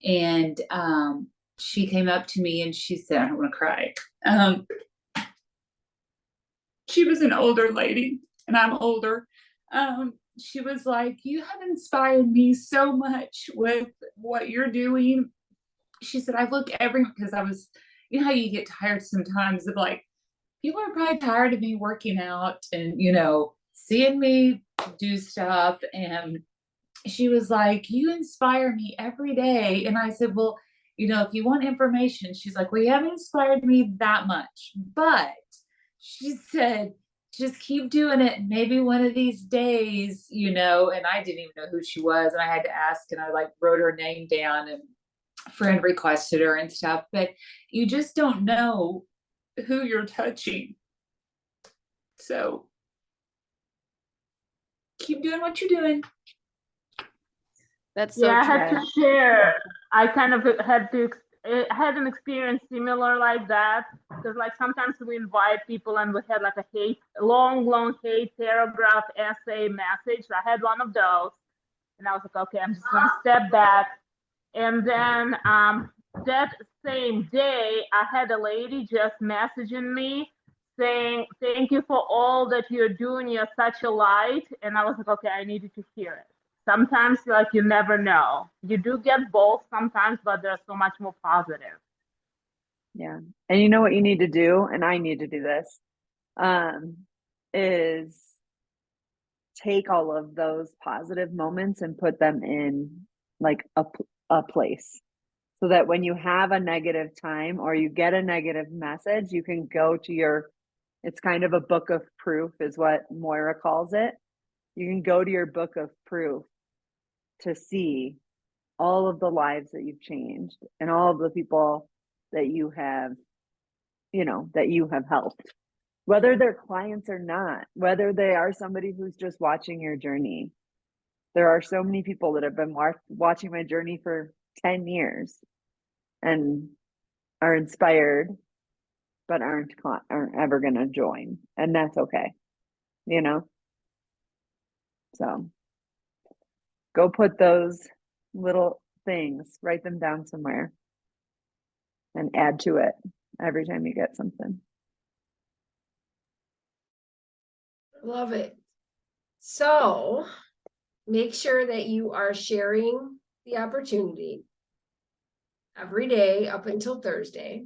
and she came up to me and she said, I don't want to cry. She was an older lady and I'm older. She was like, you have inspired me so much with what you're doing. She said, I look because I was, how you get tired sometimes of like, people are probably tired of me working out and, seeing me do stuff. And she was like, you inspire me every day. And I said, well, if you want information, she's like, well, you haven't inspired me that much, but she said, just keep doing it. Maybe one of these days, and I didn't even know who she was. And I had to ask, and I like wrote her name down and friend requested her and stuff, but you just don't know who you're touching. So keep doing what you're doing. That's so I true. had to share. I kind of had an experience similar like that, because like sometimes we invite people and we had like a long hate paragraph essay message. I had one of those and I was like, okay, I'm just gonna step back. And then that same day I had a lady just messaging me saying, thank you for all that you're doing, you're such a light. And I was like, okay, I needed to hear it. Sometimes like you never know. You do get both sometimes, but they're so much more positive. Yeah. And you know what you need to do, and I need to do this, is take all of those positive moments and put them in like a place. so that when you have a negative time or you get a negative message, you can go to your, it's kind of a book of proof is what Moira calls it. You can go to your book of proof to see all of the lives that you've changed and all of the people that you have, you know, that you have helped, whether they're clients or not, whether they are somebody who's just watching your journey. There are so many people that have been watching my journey for 10 years and are inspired, but aren't ever going to join. And that's okay, you know? So go put those little things, write them down somewhere and add to it every time you get something. Love it. So make sure that you are sharing the opportunity every day up until Thursday.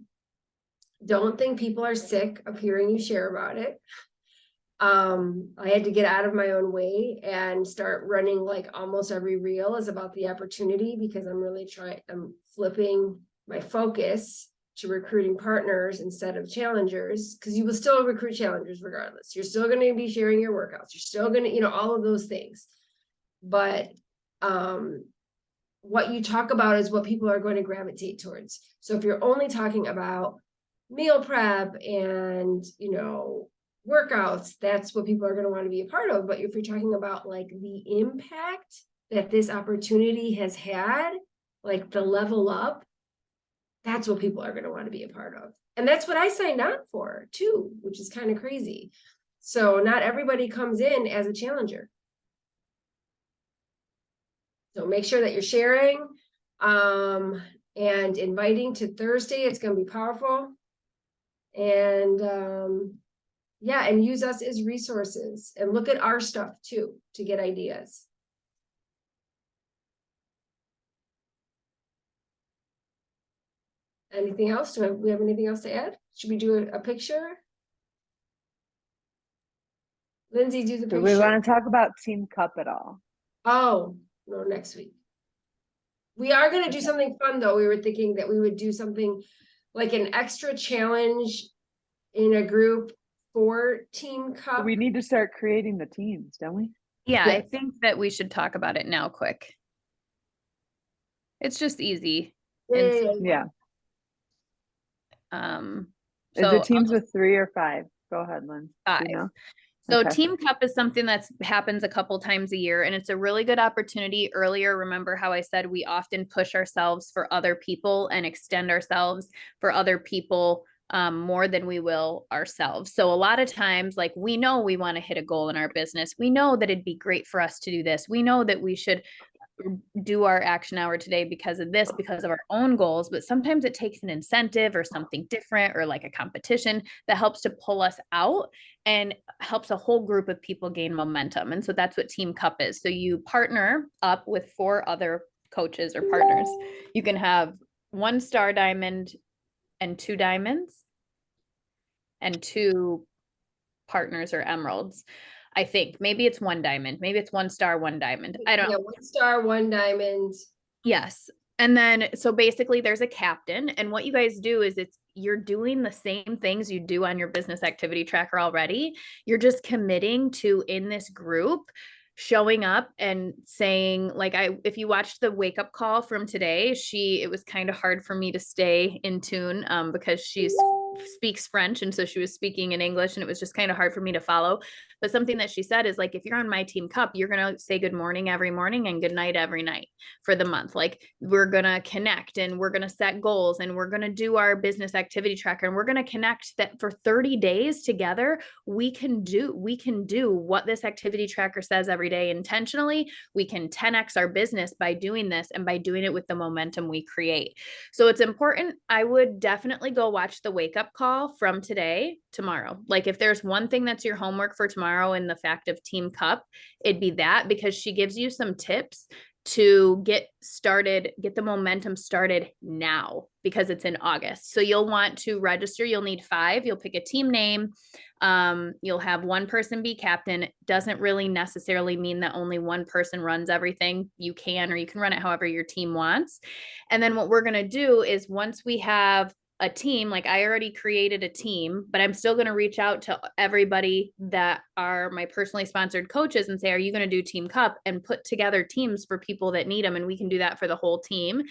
Don't think people are sick of hearing you share about it. I had to get out of my own way and start running like almost every reel is about the opportunity, because I'm flipping my focus to recruiting partners instead of challengers, because you will still recruit challengers regardless. You're still going to be sharing your workouts. You're still going to, you know, all of those things. But what you talk about is what people are going to gravitate towards. So if you're only talking about meal prep and, you know, workouts, that's what people are going to want to be a part of. But if you're talking about like the impact that this opportunity has had, like the level up, that's what people are going to want to be a part of. And that's what I signed on for too, which is kind of crazy. So not everybody comes in as a challenger. So make sure that you're sharing and inviting to Thursday. It's going to be powerful. And yeah, and use us as resources and look at our stuff too to get ideas. Anything else? Do we have anything else to add? Should we do a picture? Lindsay, do the Do picture. we want to talk about Team Cup at all? Oh, no, next week. We are going to do something fun though. We were thinking that we would do something like an extra challenge in a group for Team Cup. We need to start creating the teams, don't we? Yeah, I Yes. think that we should talk about it now quick. It's just easy. Yeah. Is So it teams with 3 or 5? Go ahead, Lynn. Five. You know? So Okay. Team Cup is something that happens a couple times a year, and it's a really good opportunity. Earlier, remember how I said we often push ourselves for other people and extend ourselves for other people more than we will ourselves. So a lot of times, like, we know we want to hit a goal in our business. We know that it'd be great for us to do this. We know that we should do our action hour today because of this, because of our own goals, but sometimes it takes an incentive or something different or like a competition that helps to pull us out and helps a whole group of people gain momentum. And so that's what Team Cup is. So you partner up with 4 other coaches or partners. You can have 1 star diamond and 2 diamonds and 2 partners or emeralds. I think maybe it's 1 diamond, maybe it's 1 star, 1 diamond. I don't know. 1 star, 1 diamond. Yes. And then, so basically there's a captain, and what you guys do is you're doing the same things you do on your business activity tracker already. You're just committing to, in this group, showing up and saying, like, if you watched the wake up call from today, it was kind of hard for me to stay in tune because she speaks French. And so she was speaking in English and it was just kind of hard for me to follow. But something that she said is like, if you're on my Team Cup, you're going to say good morning every morning and good night every night for the month. Like, we're going to connect and we're going to set goals and we're going to do our business activity tracker and we're going to connect that for 30 days together. We can do what this activity tracker says every day intentionally. We can 10x our business by doing this and by doing it with the momentum we create. So it's important. I would definitely go watch the wake up call from tomorrow. Like, if there's one thing that's your homework for tomorrow in the fact of Team Cup, it'd be that, because she gives you some tips to get started, get the momentum started now because it's in August. So you'll want to register. You'll need 5. You'll pick a team name. You'll have one person be captain. It doesn't really necessarily mean that only one person runs everything. You can, or you can run it however your team wants. And then what we're going to do is once we have a team, like I already created a team, but I'm still going to reach out to everybody that are my personally sponsored coaches and say, are you going to do Team Cup, and put together teams for people that need them? And we can do that for the whole team.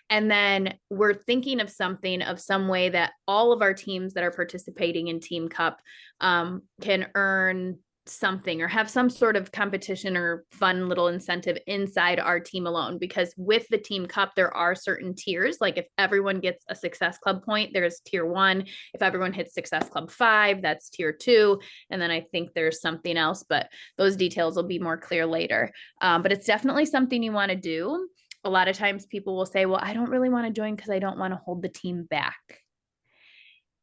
And then we're thinking of something, of some way that all of our teams that are participating in Team Cup can earn something or have some sort of competition or fun little incentive inside our team alone. Because with the Team Cup, there are certain tiers. Like if everyone gets a Success Club point, there's tier 1. If everyone hits Success Club 5, that's tier 2. And then I think there's something else, but those details will be more clear later. But it's definitely something you want to do. A lot of times people will say, well, I don't really want to join because I don't want to hold the team back.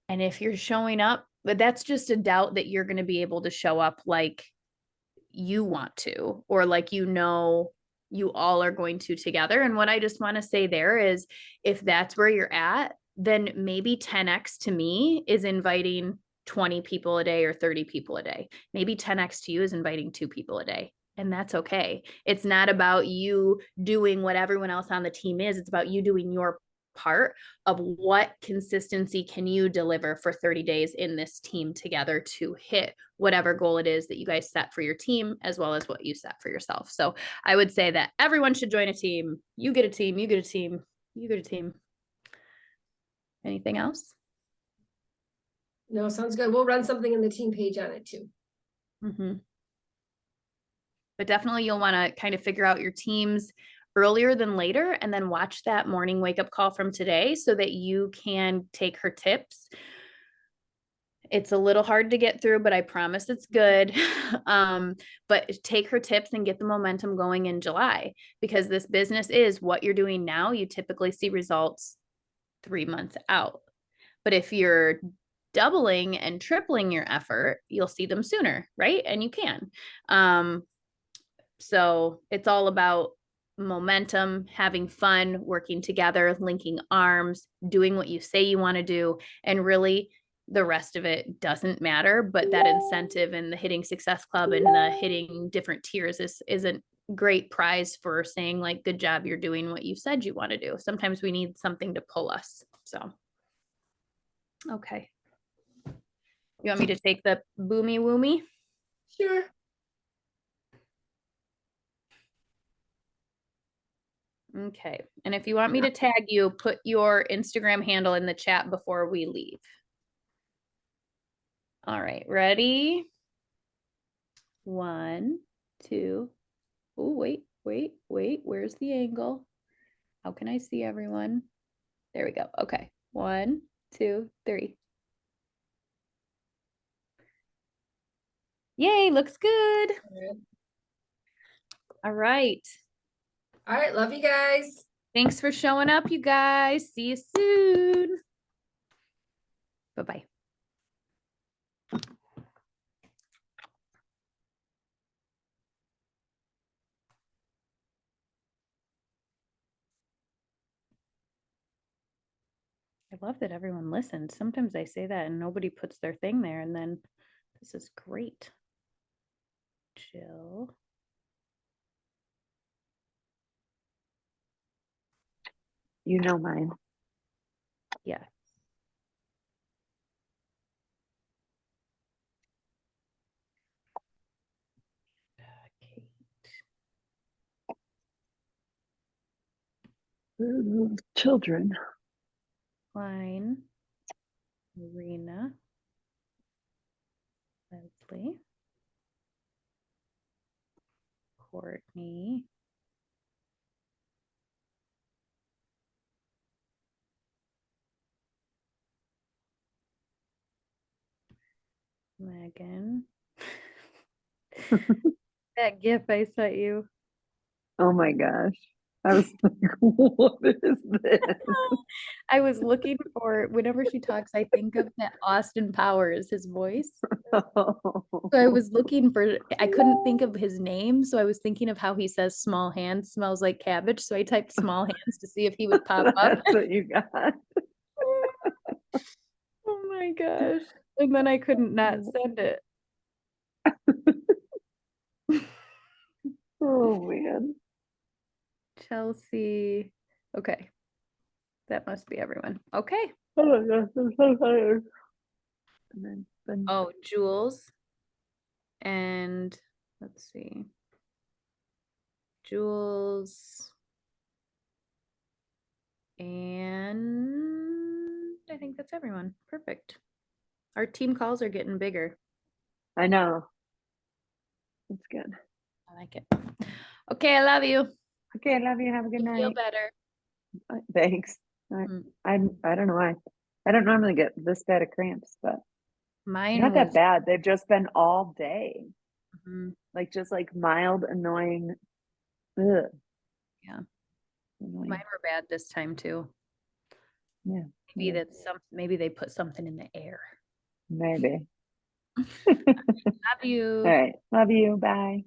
And if you're showing up, but that's just a doubt that you're going to be able to show up like you want to, or like, you all are going to together. And what I just want to say there is, if that's where you're at, then maybe 10x to me is inviting 20 people a day or 30 people a day. Maybe 10x to you is inviting 2 people a day. And that's okay. It's not about you doing what everyone else on the team is. It's about you doing your part of what consistency can you deliver for 30 days in this team together to hit whatever goal it is that you guys set for your team, as well as what you set for yourself. So I would say that everyone should join a team. You get a team, you get a team, you get a team. Anything else? No, sounds good. We'll run something in the team page on it too. But definitely you'll want to kind of figure out your teams earlier than later, and then watch that morning wake up call from today so that you can take her tips. It's a little hard to get through, but I promise it's good. But take her tips and get the momentum going in July, because this business is what you're doing now. You typically see results 3 months out. But if you're doubling and tripling your effort, you'll see them sooner, right? And you can. So it's all about momentum, having fun, working together, linking arms, doing what you say you want to do. And really the rest of it doesn't matter, but that incentive and the hitting Success Club and the hitting different tiers is a great prize for saying like, good job, you're doing what you said you want to do. Sometimes we need something to pull us. So, okay. You want me to take the boomy woomy? Sure. Okay. And if you want me to tag you, put your Instagram handle in the chat before we leave. All right, ready? 1, 2. Oh, wait. Where's the angle? How can I see everyone? There we go. Okay. 1, 2, 3. Yay, looks good. All right. All right, love you guys. Thanks for showing up, you guys. See you soon. Bye-bye. I love that everyone listens. Sometimes I say that and nobody puts their thing there, and then this is great. Jill. You know mine. Yeah. Children. Klein. Marina. Leslie. Courtney. Megan. That GIF I sent you. Oh my gosh. I was like, what is this? I was looking for, whenever she talks, I think of that Austin Powers, his voice. So I was looking for, I couldn't think of his name. So I was thinking of how he says small hands smells like cabbage. So I typed small hands to see if he would pop up. That's what you got. Oh my gosh. And then I couldn't not send it. Oh man. Chelsea. Okay. That must be everyone. Okay. Oh my gosh, I'm so tired. And then Oh, Jules. And let's see. Jules. And I think that's everyone. Perfect. Our team calls are getting bigger. I know. That's good. I like it. Okay, I love you. Okay, I love you. Have a good You feel night. better. Thanks. Mm. I don't know why. I don't normally get this bad of cramps, but Mine not that was bad. They've just been all day. Mhm. Like just like mild, annoying. Ugh. Yeah. Annoying. Mine were bad this time too. Yeah. Maybe Yeah. that's maybe they put something in the air. Maybe. Love you. All right. Love you. Bye.